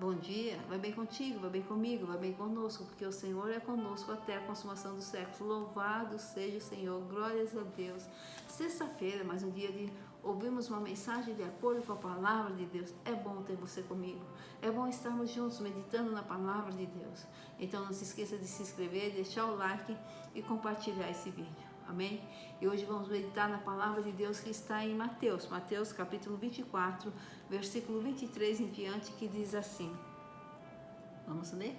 bom dia, vai bem contigo, vai bem comigo, vai bem conosco, porque o Senhor é conosco até a consumação dos séculos. Louvado seja o Senhor, glórias a Deus. Sexta-feira, mais um dia de ouvirmos uma mensagem de acordo com a palavra de Deus. É bom ter você comigo, é bom estarmos juntos meditando na palavra de Deus. Então não se esqueça de se inscrever, deixar o like e compartilhar esse vídeo. Amém? E hoje vamos meditar na palavra de Deus que está em Mateus capítulo 24, versículo 23 em diante, que diz assim. Vamos ler?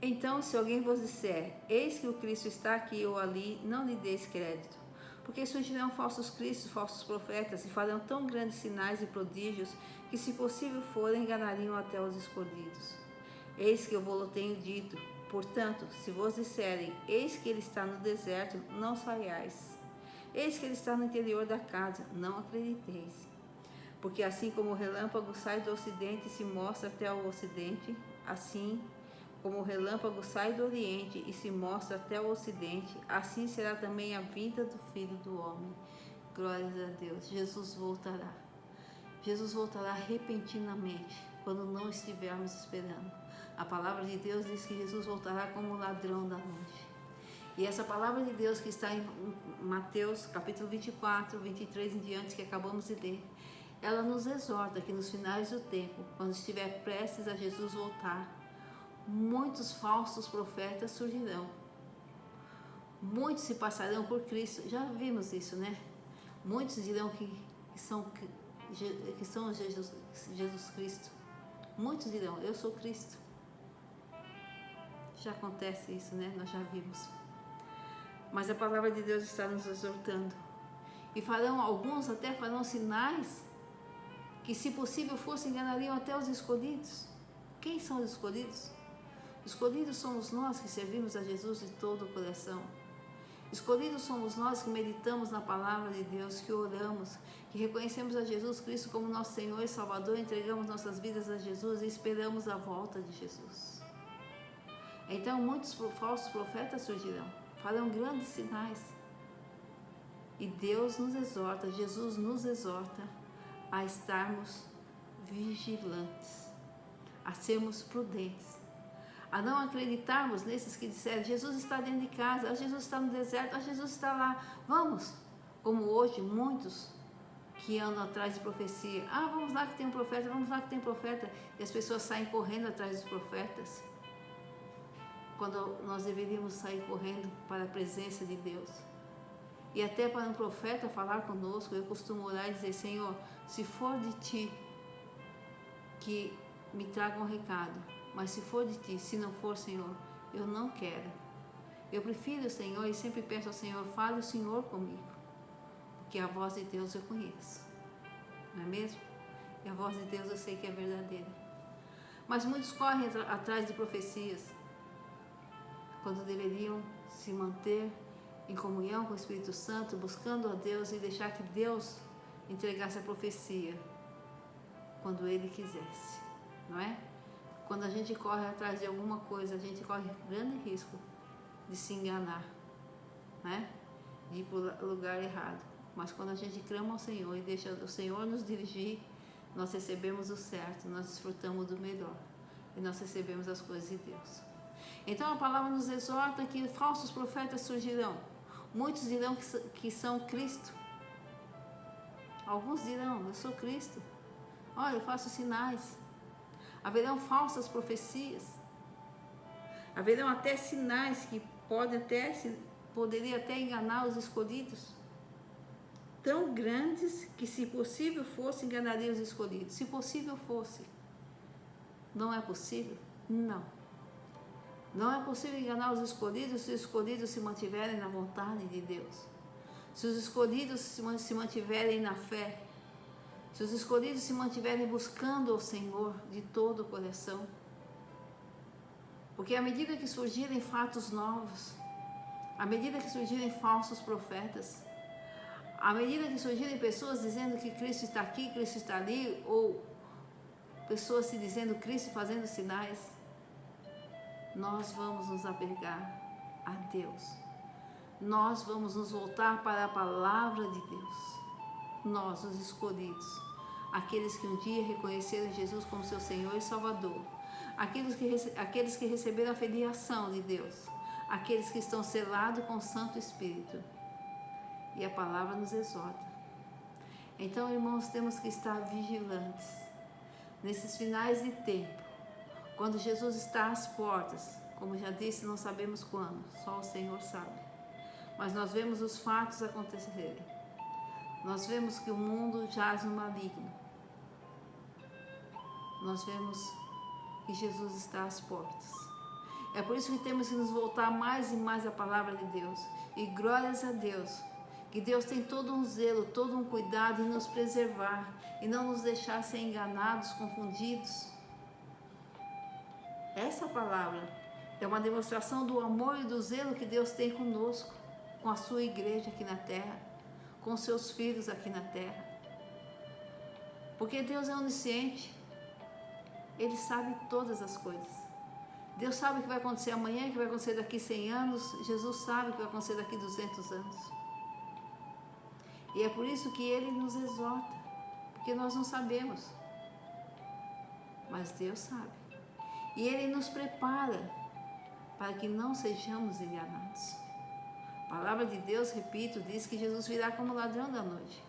Então, se alguém vos disser, eis que o Cristo está aqui ou ali, não lhe deis crédito, porque surgirão falsos cristos, falsos profetas, e farão tão grandes sinais e prodígios, que se possível for, enganariam até os escolhidos. Eis que eu vou-lo tenho dito. Portanto, se vos disserem, eis que ele está no deserto, não saiais. Eis que ele está no interior da casa, não acrediteis. Porque assim como o relâmpago sai do ocidente e se mostra até o ocidente, assim como o relâmpago sai do oriente e se mostra até o ocidente, assim será também a vinda do Filho do Homem. Glórias a Deus. Jesus voltará. Jesus voltará repentinamente, quando não estivermos esperando. A palavra de Deus diz que Jesus voltará como ladrão da noite. E essa palavra de Deus que está em Mateus capítulo 24, 23 em diante, que acabamos de ler, ela nos exorta que nos finais do tempo, quando estiver prestes a Jesus voltar, muitos falsos profetas surgirão. Muitos se passarão por Cristo. Já vimos isso, né? Muitos dirão que são Jesus Cristo. Muitos dirão, eu sou Cristo. Já acontece isso, né? Nós já vimos. Mas a palavra de Deus está nos exortando. E alguns até farão sinais que, se possível fosse, enganariam até os escolhidos. Quem são os escolhidos? Escolhidos somos nós que servimos a Jesus de todo o coração. Escolhidos somos nós que meditamos na palavra de Deus, que oramos, que reconhecemos a Jesus Cristo como nosso Senhor e Salvador, entregamos nossas vidas a Jesus e esperamos a volta de Jesus. Então muitos falsos profetas surgirão, farão grandes sinais. E Deus nos exorta, Jesus nos exorta a estarmos vigilantes, a sermos prudentes, a não acreditarmos nesses que disseram, Jesus está dentro de casa, Jesus está no deserto, Jesus está lá, vamos. Como hoje muitos que andam atrás de profecia, vamos lá que tem um profeta, vamos lá que tem um profeta, e as pessoas saem correndo atrás dos profetas, quando nós deveríamos sair correndo para a presença de Deus. E até para um profeta falar conosco, eu costumo orar e dizer, Senhor, se for de Ti, que me traga um recado, mas se for de Ti, se não for, Senhor, eu não quero. Eu prefiro, Senhor, e sempre peço ao Senhor, fale o Senhor comigo, porque a voz de Deus eu conheço, não é mesmo? E a voz de Deus eu sei que é verdadeira. Mas muitos correm atrás de profecias, quando deveriam se manter em comunhão com o Espírito Santo, buscando a Deus e deixar que Deus entregasse a profecia quando Ele quisesse, não é? Quando a gente corre atrás de alguma coisa, a gente corre grande risco de se enganar, né? De ir para o lugar errado. Mas quando a gente clama ao Senhor e deixa o Senhor nos dirigir, nós recebemos o certo, nós desfrutamos do melhor e nós recebemos as coisas de Deus. Então a palavra nos exorta que falsos profetas surgirão. Muitos dirão que são Cristo. Alguns dirão, eu sou Cristo. Olha, eu faço sinais. Haverão falsas profecias. Haverão até sinais que poderiam até enganar os escolhidos. Tão grandes que, se possível fosse, enganariam os escolhidos. Se possível fosse. Não é possível? Não. Não é possível enganar os escolhidos se os escolhidos se mantiverem na vontade de Deus. Se os escolhidos se mantiverem na fé. Se os escolhidos se mantiverem buscando ao Senhor de todo o coração. Porque à medida que surgirem fatos novos, à medida que surgirem falsos profetas, à medida que surgirem pessoas dizendo que Cristo está aqui, Cristo está ali, ou pessoas se dizendo Cristo fazendo sinais, nós vamos nos apegar a Deus. Nós vamos nos voltar para a palavra de Deus. Nós, os escolhidos. aqueles que um dia reconheceram Jesus como seu Senhor e Salvador, aqueles que receberam a filiação de Deus, aqueles que estão selados com o Santo Espírito. E a palavra nos exorta. Então, irmãos, temos que estar vigilantes nesses finais de tempo, quando Jesus está às portas. Como já disse, não sabemos quando, só o Senhor sabe. Mas nós vemos os fatos acontecerem. Nós vemos que o mundo jaz no maligno. Nós vemos que Jesus está às portas. É por isso que temos que nos voltar mais e mais à palavra de Deus. E glórias a Deus, que Deus tem todo um zelo, todo um cuidado em nos preservar e não nos deixar ser enganados, confundidos. Essa palavra é uma demonstração do amor e do zelo que Deus tem conosco, com a sua igreja aqui na terra, com os seus filhos aqui na terra. Porque Deus é onisciente, Ele sabe todas as coisas. Deus sabe o que vai acontecer amanhã, o que vai acontecer daqui 100 anos, Jesus sabe o que vai acontecer daqui 200 anos. E é por isso que Ele nos exorta, porque nós não sabemos, mas Deus sabe. E Ele nos prepara para que não sejamos enganados. A palavra de Deus, repito, diz que Jesus virá como ladrão da noite.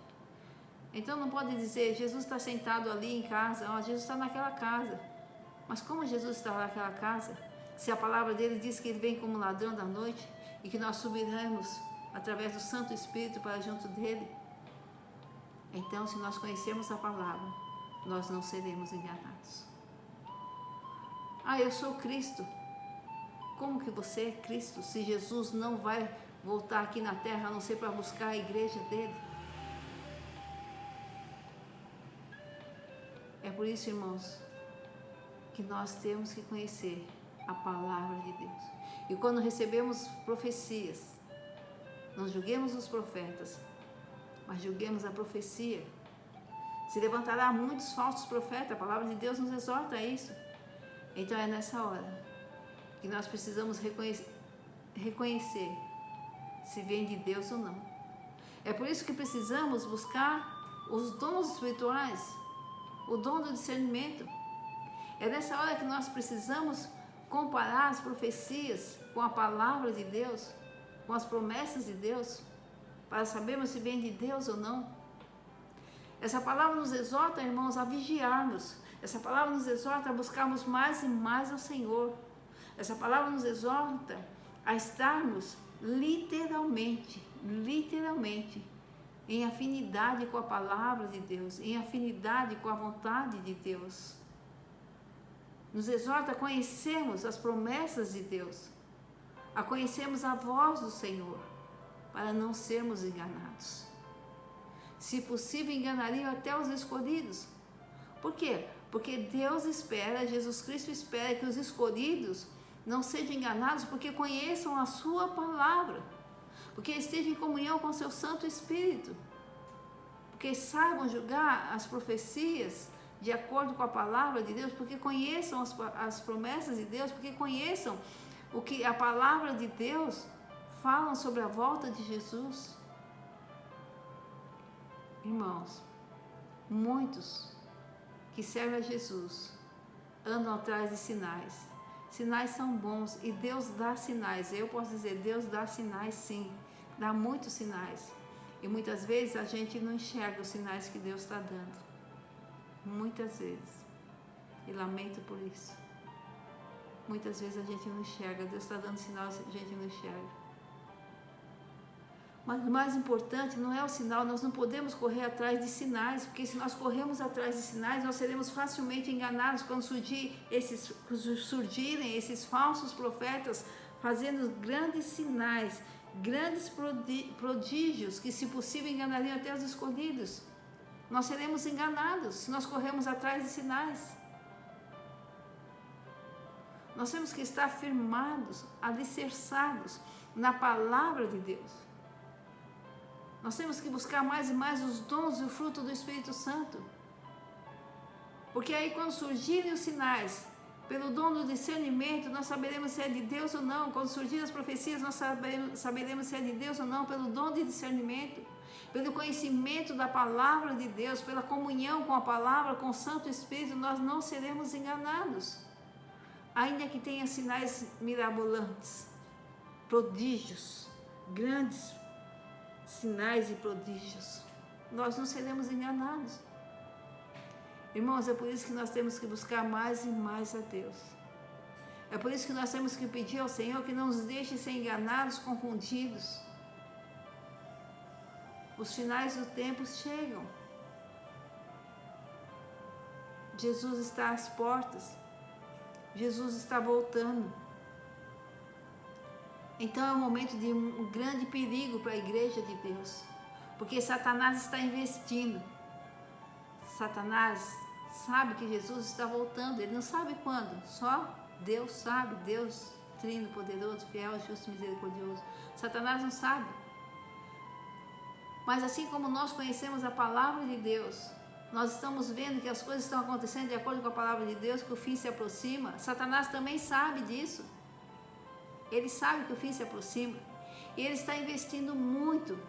Então não pode dizer, Jesus está sentado ali em casa, Jesus está naquela casa. Mas como Jesus está naquela casa, se a palavra dele diz que ele vem como ladrão da noite e que nós subiremos através do Santo Espírito para junto dele, então se nós conhecermos a palavra, nós não seremos enganados. Eu sou Cristo. Como que você é Cristo se Jesus não vai voltar aqui na terra a não ser para buscar a igreja dele? É por isso, irmãos, que nós temos que conhecer a palavra de Deus. E quando recebemos profecias, não julguemos os profetas, mas julguemos a profecia. Se levantará muitos falsos profetas, a palavra de Deus nos exorta a isso. Então é nessa hora que nós precisamos reconhecer se vem de Deus ou não. É por isso que precisamos buscar os dons espirituais, o dom do discernimento. É nessa hora que nós precisamos comparar as profecias com a palavra de Deus, com as promessas de Deus, para sabermos se vem de Deus ou não. Essa palavra nos exorta, irmãos, a vigiarmos. Essa palavra nos exorta a buscarmos mais e mais ao Senhor. Essa palavra nos exorta a estarmos literalmente, em afinidade com a palavra de Deus, em afinidade com a vontade de Deus. Nos exorta a conhecermos as promessas de Deus, a conhecermos a voz do Senhor, para não sermos enganados. Se possível, enganariam até os escolhidos. Por quê? Porque Deus espera, Jesus Cristo espera que os escolhidos não sejam enganados, porque conheçam a sua palavra, porque estejam em comunhão com o seu Santo Espírito, porque saibam julgar as profecias de acordo com a palavra de Deus, porque conheçam as promessas de Deus, porque conheçam o que a palavra de Deus fala sobre a volta de Jesus. Irmãos, muitos que servem a Jesus andam atrás de sinais. Sinais são bons e Deus dá sinais. Eu posso dizer, Deus dá sinais sim, dá muitos sinais. E muitas vezes a gente não enxerga os sinais que Deus está dando. Muitas vezes. E lamento por isso. Muitas vezes a gente não enxerga. Deus está dando sinal e a gente não enxerga. Mas o mais importante não é o sinal, nós não podemos correr atrás de sinais, porque se nós corremos atrás de sinais, nós seremos facilmente enganados quando surgirem esses falsos profetas fazendo grandes sinais, grandes prodígios, que se possível enganariam até os escolhidos. Nós seremos enganados se nós corremos atrás de sinais. Nós temos que estar firmados, alicerçados na palavra de Deus. Nós temos que buscar mais e mais os dons e o fruto do Espírito Santo. Porque aí quando surgirem os sinais, pelo dom do discernimento, nós saberemos se é de Deus ou não. Quando surgirem as profecias, nós saberemos se é de Deus ou não, pelo dom de discernimento. pelo conhecimento da palavra de Deus, pela comunhão com a palavra, com o Santo Espírito, nós não seremos enganados. Ainda que tenha sinais mirabolantes, prodígios, grandes sinais e prodígios, nós não seremos enganados. Irmãos, é por isso que nós temos que buscar mais e mais a Deus. É por isso que nós temos que pedir ao Senhor que não nos deixe ser enganados, confundidos. Os finais do tempo chegam. Jesus está às portas. Jesus está voltando. Então é um momento de um grande perigo para a igreja de Deus. Porque Satanás está investindo. Satanás sabe que Jesus está voltando. Ele não sabe quando. Só Deus sabe. Deus, Trino, poderoso, fiel, justo, misericordioso. Satanás não sabe. Mas assim como nós conhecemos a palavra de Deus, nós estamos vendo que as coisas estão acontecendo de acordo com a palavra de Deus, que o fim se aproxima. Satanás também sabe disso. Ele sabe que o fim se aproxima. E ele está investindo muito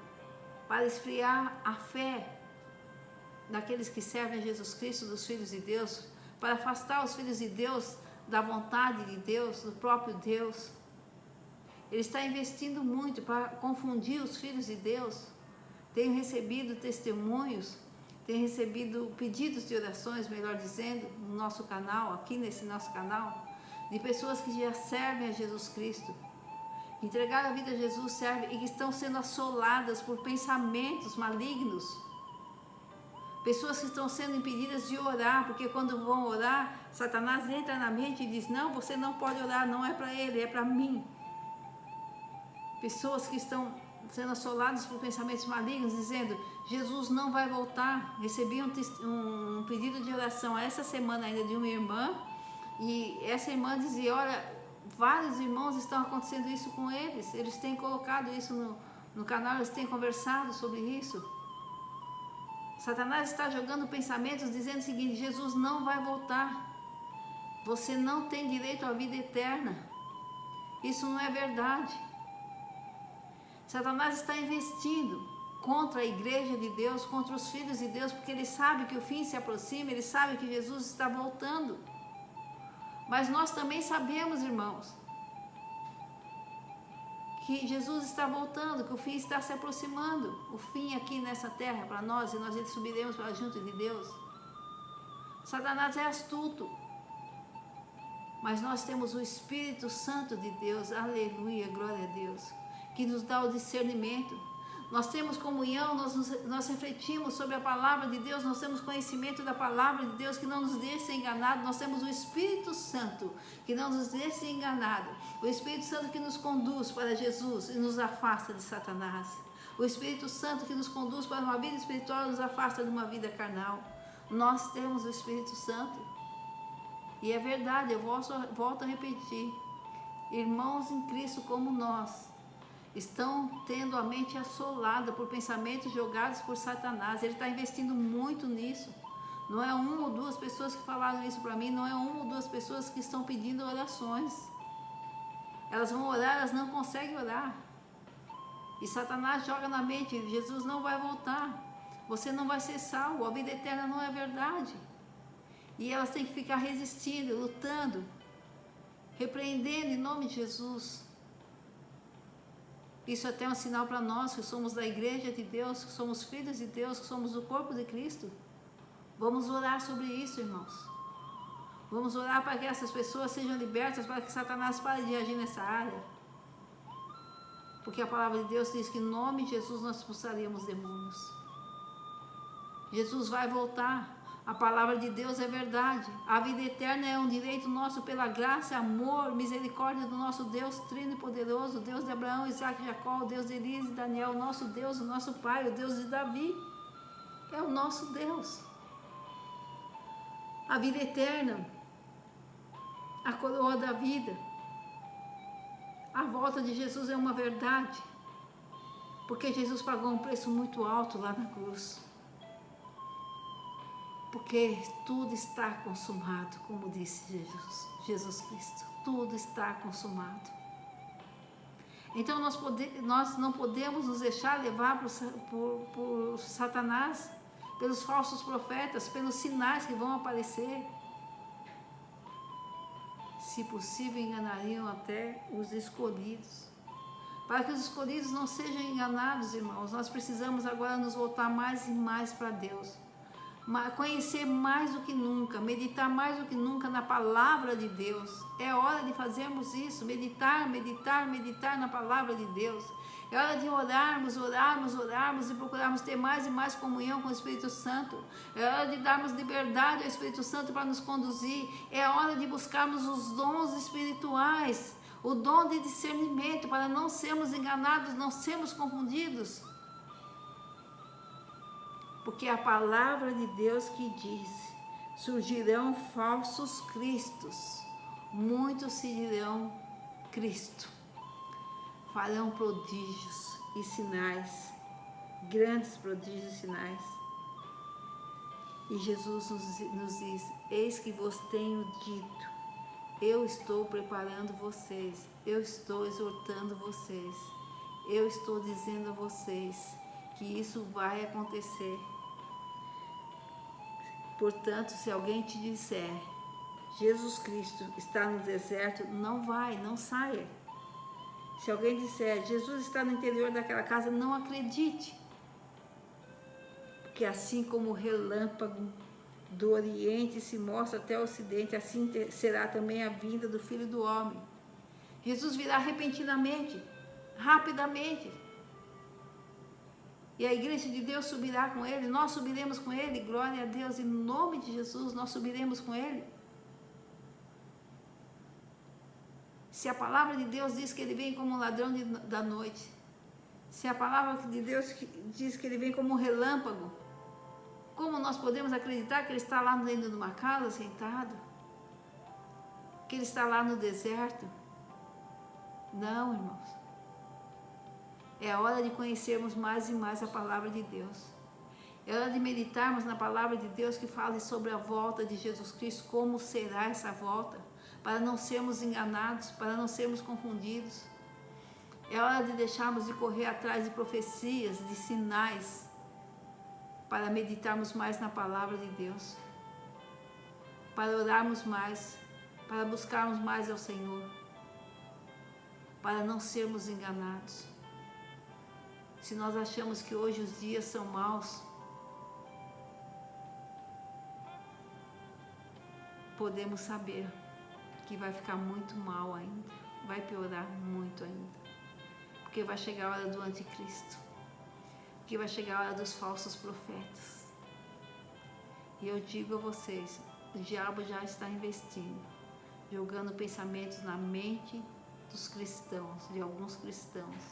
para esfriar a fé daqueles que servem a Jesus Cristo, dos filhos de Deus, para afastar os filhos de Deus da vontade de Deus, do próprio Deus. Ele está investindo muito para confundir os filhos de Deus. Tenho recebido testemunhos, tenho recebido pedidos de orações, melhor dizendo, no nosso canal, aqui nesse nosso canal, de pessoas que já servem a Jesus Cristo, que entregaram a vida a Jesus, servem e que estão sendo assoladas por pensamentos malignos. Pessoas que estão sendo impedidas de orar, porque quando vão orar, Satanás entra na mente e diz: não, você não pode orar, não é para ele, é para mim. Pessoas que estão sendo assoladas por pensamentos malignos, dizendo: Jesus não vai voltar. Recebi um pedido de oração essa semana ainda de uma irmã, e essa irmã dizia: olha, vários irmãos estão acontecendo isso com eles têm colocado isso no canal, eles têm conversado sobre isso. Satanás está jogando pensamentos dizendo o seguinte: Jesus não vai voltar, você não tem direito à vida eterna. Isso não é verdade. Satanás está investindo contra a igreja de Deus, contra os filhos de Deus, porque ele sabe que o fim se aproxima, ele sabe que Jesus está voltando. Mas nós também sabemos, irmãos, que Jesus está voltando, que o fim está se aproximando. O fim aqui nessa terra para nós, e nós subiremos para junto de Deus. Satanás é astuto, mas nós temos o Espírito Santo de Deus, aleluia, glória a Deus, que nos dá o discernimento. Nós temos comunhão, nós refletimos sobre a palavra de Deus, nós temos conhecimento da palavra de Deus que não nos deixa ser enganado. Nós temos o Espírito Santo que não nos deixa ser enganado. O Espírito Santo que nos conduz para Jesus e nos afasta de Satanás. O Espírito Santo que nos conduz para uma vida espiritual e nos afasta de uma vida carnal. Nós temos o Espírito Santo. E é verdade, eu volto a repetir. Irmãos em Cristo como nós estão tendo a mente assolada por pensamentos jogados por Satanás. Ele está investindo muito nisso. Não é uma ou duas pessoas que falaram isso para mim, não é uma ou duas pessoas que estão pedindo orações. Elas vão orar, elas não conseguem orar. E Satanás joga na mente: Jesus não vai voltar, você não vai ser salvo, a vida eterna não é verdade. E elas têm que ficar resistindo, lutando, repreendendo em nome de Jesus. Isso é até um sinal para nós que somos da igreja de Deus, que somos filhos de Deus, que somos do corpo de Cristo. Vamos orar sobre isso, irmãos. Vamos orar para que essas pessoas sejam libertas, para que Satanás pare de agir nessa área. Porque a palavra de Deus diz que em nome de Jesus nós expulsaríamos demônios. Jesus vai voltar. A palavra de Deus é verdade. A vida eterna é um direito nosso pela graça, amor, misericórdia do nosso Deus Trino e poderoso, Deus de Abraão, Isaac e Jacó, o Deus de Elias e Daniel, o nosso Deus, o nosso Pai, o Deus de Davi. É o nosso Deus. A vida eterna, a coroa da vida. A volta de Jesus é uma verdade, porque Jesus pagou um preço muito alto lá na cruz. Porque tudo está consumado, como disse Jesus Cristo. Tudo está consumado. Então nós não podemos nos deixar levar por Satanás, pelos falsos profetas, pelos sinais que vão aparecer. Se possível, enganariam até os escolhidos. Para que os escolhidos não sejam enganados, irmãos, nós precisamos agora nos voltar mais e mais para Deus. Conhecer mais do que nunca, meditar mais do que nunca na palavra de Deus. É hora de fazermos isso, meditar na palavra de Deus. É hora de orarmos e procurarmos ter mais e mais comunhão com o Espírito Santo. É hora de darmos liberdade ao Espírito Santo para nos conduzir. É hora de buscarmos os dons espirituais, o dom de discernimento, para não sermos enganados, não sermos confundidos. Porque é a palavra de Deus que diz: surgirão falsos cristos, muitos se dirão Cristo. Farão prodígios e sinais, grandes prodígios e sinais. E Jesus nos diz: eis que vos tenho dito, eu estou preparando vocês, eu estou exortando vocês, eu estou dizendo a vocês que isso vai acontecer. Portanto, se alguém te disser, Jesus Cristo está no deserto, não saia. Se alguém disser, Jesus está no interior daquela casa, não acredite. Porque assim como o relâmpago do Oriente se mostra até o Ocidente, assim será também a vinda do Filho do Homem. Jesus virá repentinamente, rapidamente. E a igreja de Deus subirá com ele, nós subiremos com ele, glória a Deus, em nome de Jesus, nós subiremos com ele. Se a palavra de Deus diz que ele vem como um ladrão da noite, se a palavra de Deus diz que ele vem como um relâmpago, como nós podemos acreditar que ele está lá dentro de uma casa sentado? Que ele está lá no deserto? Não, irmãos. É a hora de conhecermos mais e mais a palavra de Deus. É hora de meditarmos na palavra de Deus que fale sobre a volta de Jesus Cristo, como será essa volta, para não sermos enganados, para não sermos confundidos. É hora de deixarmos de correr atrás de profecias, de sinais, para meditarmos mais na palavra de Deus, para orarmos mais, para buscarmos mais ao Senhor, para não sermos enganados. Se nós achamos que hoje os dias são maus, podemos saber que vai ficar muito mal ainda, vai piorar muito ainda, porque vai chegar a hora do anticristo, porque vai chegar a hora dos falsos profetas. E eu digo a vocês, o diabo já está investindo, jogando pensamentos na mente dos cristãos, de alguns cristãos,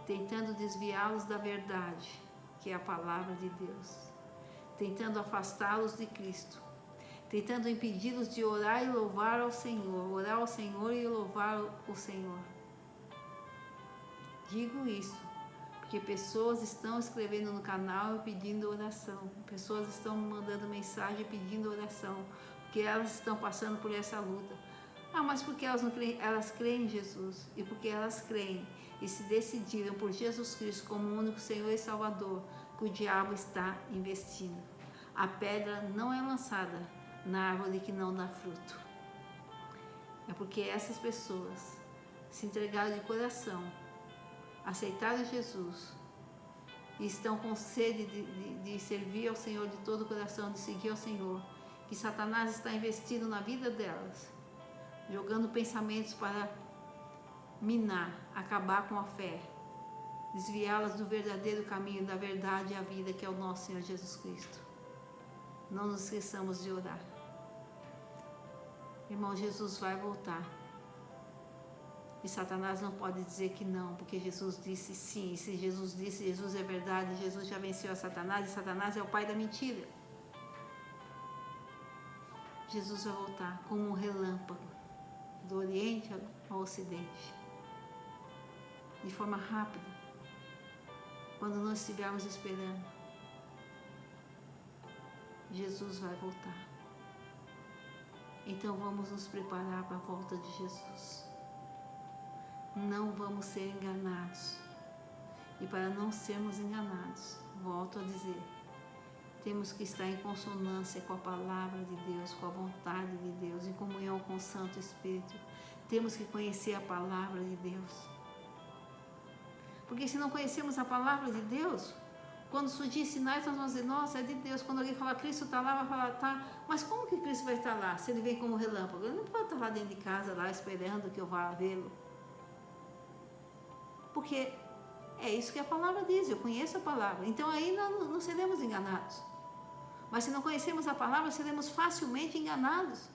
tentando desviá-los da verdade, que é a palavra de Deus, tentando afastá-los de Cristo, tentando impedi-los de orar e louvar ao Senhor, orar ao Senhor e louvar o Senhor. Digo isso porque pessoas estão escrevendo no canal e pedindo oração, pessoas estão mandando mensagem pedindo oração, porque elas estão passando por essa luta. Mas porque elas não creem? Elas creem em Jesus, e porque elas creem e se decidiram por Jesus Cristo como o único Senhor e Salvador, que o diabo está investindo. A pedra não é lançada na árvore que não dá fruto. É porque essas pessoas se entregaram de coração, aceitaram Jesus e estão com sede de servir ao Senhor de todo o coração, de seguir ao Senhor, que Satanás está investindo na vida delas, jogando pensamentos para minar, acabar com a fé, desviá-las do verdadeiro caminho, da verdade e a vida, que é o nosso Senhor Jesus Cristo. Não nos esqueçamos de orar. Irmão, Jesus vai voltar. E Satanás não pode dizer que não, porque Jesus disse sim. E se Jesus disse, Jesus é verdade, Jesus já venceu a Satanás, e Satanás é o pai da mentira. Jesus vai voltar como um relâmpago, do Oriente ao Ocidente, de forma rápida, quando nós estivermos esperando. Jesus vai voltar. Então vamos nos preparar para a volta de Jesus. não vamos ser enganados. E para não sermos enganados, volto a dizer, temos que estar em consonância com a palavra de Deus, com a vontade de Deus, em comunhão com o Santo Espírito. Temos que conhecer a palavra de Deus. Porque se não conhecemos a palavra de Deus, quando surgir sinais, nós vamos dizer, nossa, é de Deus. Quando alguém falar, Cristo está lá, vai falar, tá. Mas como que Cristo vai estar lá, se ele vem como relâmpago? Ele não pode estar lá dentro de casa, lá esperando que eu vá vê-lo. Porque é isso que a palavra diz, eu conheço a palavra. Então aí nós não seremos enganados. Mas se não conhecemos a palavra, seremos facilmente enganados.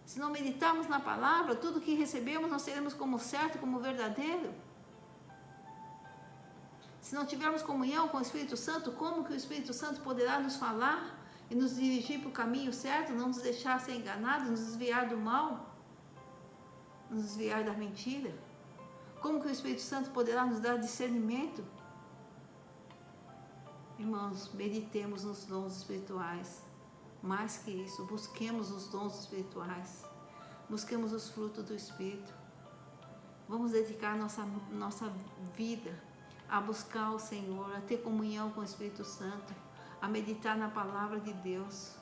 Se não meditarmos na palavra, tudo que recebemos nós teremos como certo, como verdadeiro. Se não tivermos comunhão com o Espírito Santo, como que o Espírito Santo poderá nos falar e nos dirigir para o caminho certo, não nos deixar ser enganados, nos desviar do mal, nos desviar da mentira? Como que o Espírito Santo poderá nos dar discernimento? Irmãos, meditemos nos dons espirituais. Mais que isso, busquemos os dons espirituais. Busquemos os frutos do Espírito. Vamos dedicar nossa vida a buscar o Senhor, a ter comunhão com o Espírito Santo, a meditar na palavra de Deus.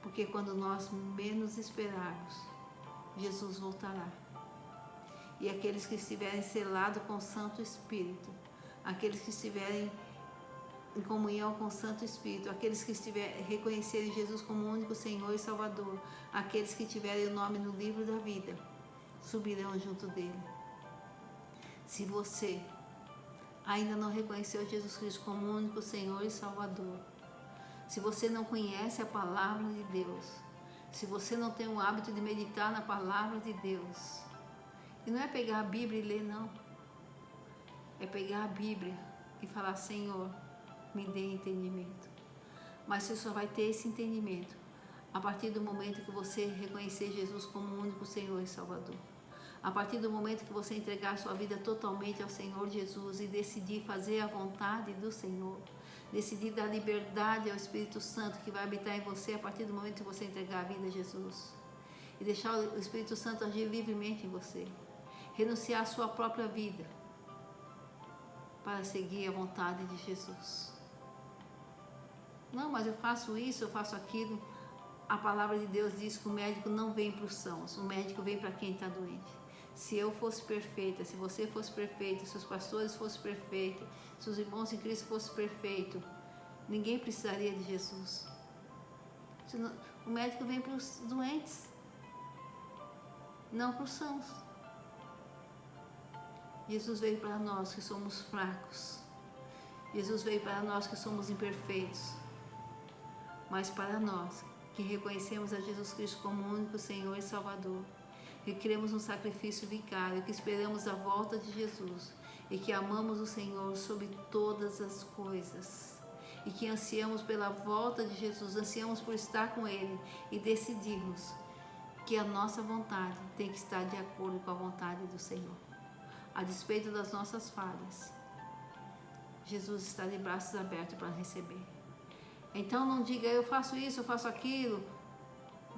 Porque quando nós menos esperarmos, Jesus voltará. E aqueles que estiverem selados com o Santo Espírito, aqueles que estiverem em comunhão com o Santo Espírito, aqueles que reconhecerem Jesus como o único Senhor e Salvador, aqueles que tiverem o nome no livro da vida, subirão junto dele. Se você ainda não reconheceu Jesus Cristo como o único Senhor e Salvador, se você não conhece a palavra de Deus, se você não tem o hábito de meditar na palavra de Deus, e não é pegar a Bíblia e ler, não, é pegar a Bíblia e falar, Senhor, me dê entendimento. Mas você só vai ter esse entendimento a partir do momento que você reconhecer Jesus como o único Senhor e Salvador. A partir do momento que você entregar sua vida totalmente ao Senhor Jesus e decidir fazer a vontade do Senhor, decidir dar liberdade ao Espírito Santo que vai habitar em você a partir do momento que você entregar a vida a Jesus e deixar o Espírito Santo agir livremente em você, renunciar à sua própria vida para seguir a vontade de Jesus. Não, mas eu faço isso, eu faço aquilo. A palavra de Deus diz que o médico não vem para os sãos, o médico vem para quem está doente. Se eu fosse perfeita, se você fosse perfeito, se os pastores fossem perfeitos, se os irmãos em Cristo fossem perfeitos, ninguém precisaria de Jesus. O médico vem para os doentes, não para os sãos. Jesus veio para nós que somos fracos. Jesus veio para nós que somos imperfeitos. Mas para nós que reconhecemos a Jesus Cristo como o único Senhor e Salvador, que cremos no sacrifício vicário, que esperamos a volta de Jesus e que amamos o Senhor sobre todas as coisas e que ansiamos pela volta de Jesus, ansiamos por estar com Ele e decidimos que a nossa vontade tem que estar de acordo com a vontade do Senhor. A despeito das nossas falhas, Jesus está de braços abertos para receber. Então não diga, eu faço isso, eu faço aquilo.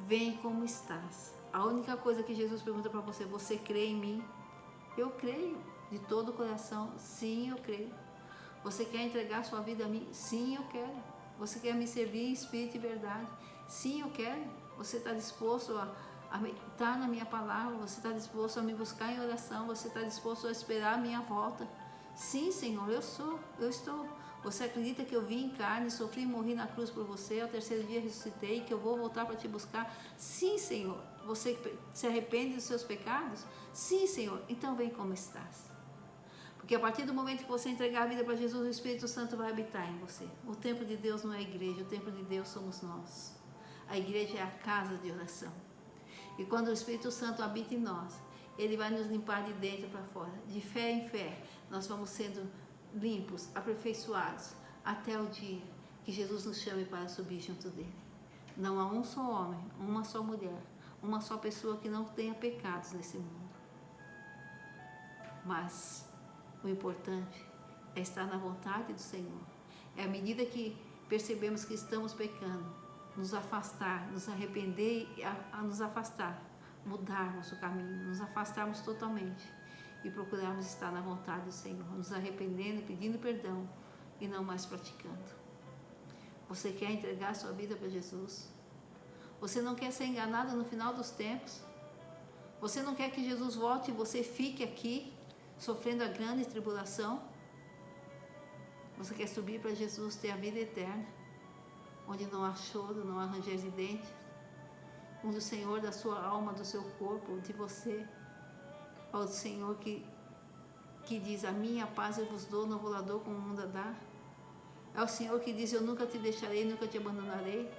Vem como estás. A única coisa que Jesus pergunta para você, você crê em mim? Eu creio, de todo o coração, sim, eu creio. Você quer entregar sua vida a mim? Sim, eu quero. Você quer me servir em espírito e verdade? Sim, eu quero. Você está disposto a meditar na minha palavra? Você está disposto a me buscar em oração? Você está disposto a esperar a minha volta? Sim, Senhor, eu estou. Você acredita que eu vim em carne, sofri e morri na cruz por você, ao terceiro dia ressuscitei, que eu vou voltar para te buscar? Sim, Senhor. Você se arrepende dos seus pecados? Sim, Senhor. Então vem como estás. Porque a partir do momento que você entregar a vida para Jesus, o Espírito Santo vai habitar em você. O templo de Deus não é a igreja, o templo de Deus somos nós. A igreja é a casa de oração. E quando o Espírito Santo habita em nós, ele vai nos limpar de dentro para fora. De fé em fé, nós vamos sendo limpos, aperfeiçoados, até o dia que Jesus nos chame para subir junto dele. Não há um só homem, uma só mulher, uma só pessoa que não tenha pecados nesse mundo. Mas o importante é estar na vontade do Senhor. É à medida que percebemos que estamos pecando, nos afastar, nos arrepender e nos afastar mudarmos o caminho, nos afastarmos totalmente e procurarmos estar na vontade do Senhor, nos arrependendo, pedindo perdão e não mais praticando. Você quer entregar sua vida para Jesus? Você não quer ser enganado no final dos tempos? Você não quer que Jesus volte e você fique aqui sofrendo a grande tribulação? Você quer subir para Jesus, ter a vida eterna, onde não há choro, não há ranger de dentes, onde o Senhor da sua alma, do seu corpo, de você, é o Senhor que diz: a minha paz eu vos dou, não vou lá dou como o mundo a dá. É o Senhor que diz: eu nunca te deixarei, nunca te abandonarei.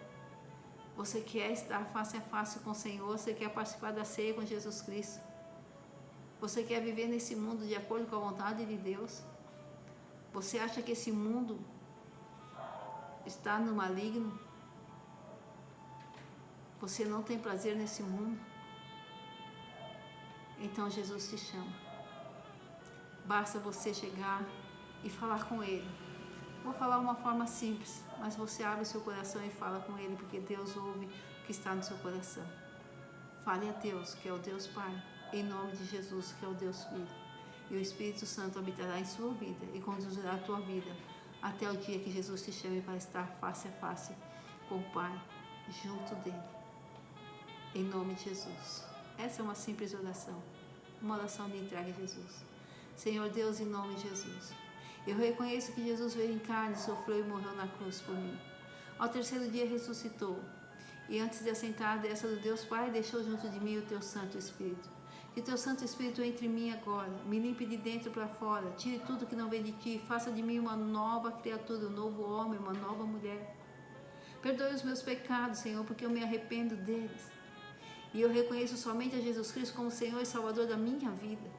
Você quer estar face a face com o Senhor, você quer participar da ceia com Jesus Cristo. Você quer viver nesse mundo de acordo com a vontade de Deus. Você acha que esse mundo está no maligno? Você não tem prazer nesse mundo? Então Jesus te chama. Basta você chegar e falar com Ele. Vou falar uma forma simples, mas você abre seu coração e fala com Ele, porque Deus ouve o que está no seu coração. Fale a Deus, que é o Deus Pai, em nome de Jesus, que é o Deus Filho. E o Espírito Santo habitará em sua vida e conduzirá a tua vida até o dia que Jesus te chame para estar face a face com o Pai, junto dele. Em nome de Jesus. Essa é uma simples oração, uma oração de entrega a Jesus. Senhor Deus, em nome de Jesus, eu reconheço que Jesus veio em carne, sofreu e morreu na cruz por mim. Ao terceiro dia ressuscitou, e antes de assentar à destra do Deus Pai, deixou junto de mim o teu Santo Espírito. Que teu Santo Espírito entre em mim agora, me limpe de dentro para fora, tire tudo que não vem de ti, faça de mim uma nova criatura, um novo homem, uma nova mulher. Perdoe os meus pecados, Senhor, porque eu me arrependo deles. E eu reconheço somente a Jesus Cristo como Senhor e Salvador da minha vida.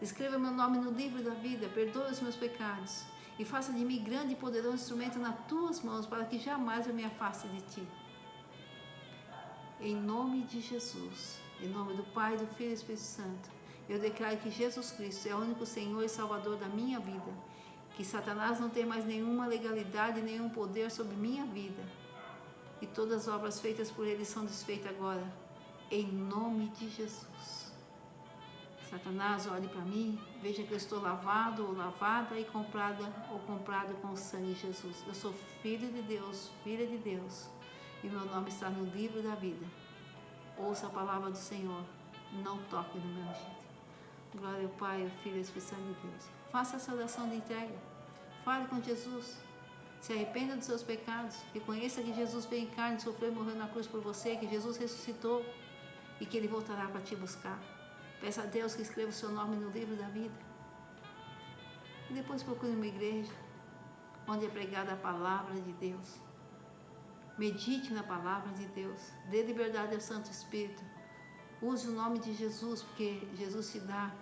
Escreva meu nome no livro da vida, perdoe os meus pecados e faça de mim grande e poderoso instrumento nas tuas mãos, para que jamais eu me afaste de ti. Em nome de Jesus, em nome do Pai, do Filho e do Espírito Santo, eu declaro que Jesus Cristo é o único Senhor e Salvador da minha vida, que Satanás não tem mais nenhuma legalidade, nenhum poder sobre minha vida, e todas as obras feitas por ele são desfeitas agora, em nome de Jesus. Satanás, olhe para mim, veja que eu estou lavado ou lavada e comprado com o sangue de Jesus. Eu sou filho de Deus, filha de Deus, e meu nome está no livro da vida. Ouça a palavra do Senhor, não toque no meu ungido. Glória ao Pai, ao Filho e ao Espírito Santo de Deus. Faça essa oração de entrega, fale com Jesus, se arrependa dos seus pecados, reconheça que Jesus veio em carne, sofreu e morreu na cruz por você, que Jesus ressuscitou e que Ele voltará para te buscar. Peça a Deus que escreva o seu nome no livro da vida. E depois procure uma igreja onde é pregada a palavra de Deus. Medite na palavra de Deus. Dê liberdade ao Santo Espírito. Use o nome de Jesus, porque Jesus te dá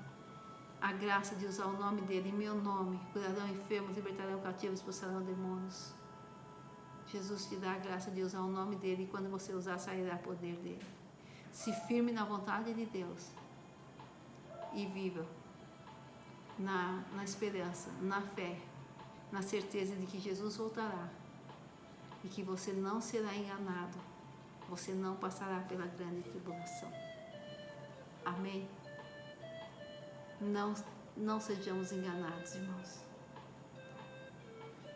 a graça de usar o nome dele. Em meu nome, curarão enfermos, libertarão cativos, expulsarão demônios. Jesus te dá a graça de usar o nome dele, e quando você usar, sairá poder dele. Se firme na vontade de Deus. E viva na esperança, na fé, na certeza de que Jesus voltará e que você não será enganado, você não passará pela grande tribulação. Amém? Não sejamos enganados, irmãos.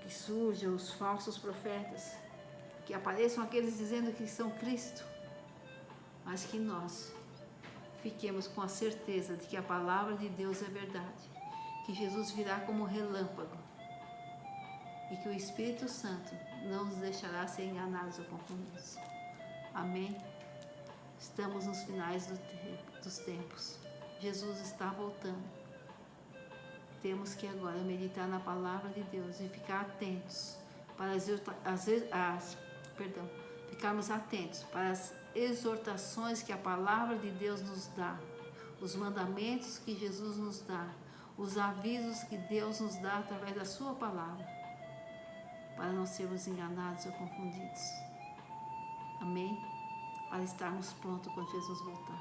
Que surjam os falsos profetas, que apareçam aqueles dizendo que são Cristo, mas que nós fiquemos com a certeza de que a palavra de Deus é verdade, que Jesus virá como relâmpago e que o Espírito Santo não nos deixará ser enganados ou confundidos. Amém? Estamos nos finais dos tempos. Jesus está voltando. Temos que agora meditar na palavra de Deus e ficar atentos para ficarmos atentos para as exortações que a palavra de Deus nos dá, os mandamentos que Jesus nos dá, os avisos que Deus nos dá através da sua palavra, para não sermos enganados ou confundidos. Amém? Para estarmos prontos quando Jesus voltar.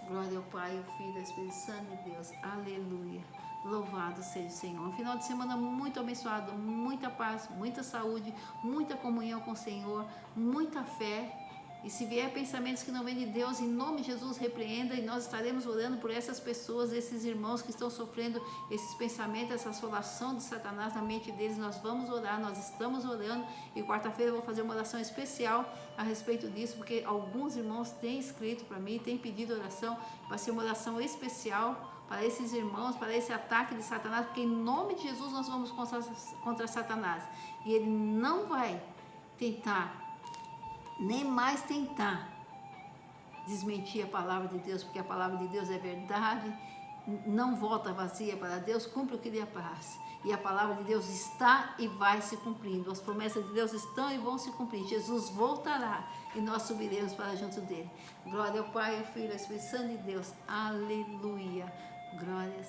Glória ao Pai, ao Filho e ao Espírito Santo de Deus. Aleluia. Louvado seja o Senhor. Um final de semana muito abençoado, muita paz, muita saúde, muita comunhão com o Senhor, muita fé E se vier pensamentos que não vêm de Deus, em nome de Jesus, repreenda, e nós estaremos orando por essas pessoas, esses irmãos que estão sofrendo esses pensamentos, essa assolação de Satanás na mente deles. Nós vamos orar, nós estamos orando, e quarta-feira eu vou fazer uma oração especial a respeito disso, porque alguns irmãos têm escrito para mim, têm pedido oração. Vai ser uma oração especial para esses irmãos, para esse ataque de Satanás, porque em nome de Jesus nós vamos contra Satanás, e ele não vai tentar, nem mais tentar desmentir a palavra de Deus, porque a palavra de Deus é verdade, não volta vazia para Deus, cumpre o que lhe apraz. E a palavra de Deus está e vai se cumprindo. As promessas de Deus estão e vão se cumprir. Jesus voltará e nós subiremos para junto dele. Glória ao Pai, ao Filho e ao Espírito Santo de Deus. Aleluia. Glórias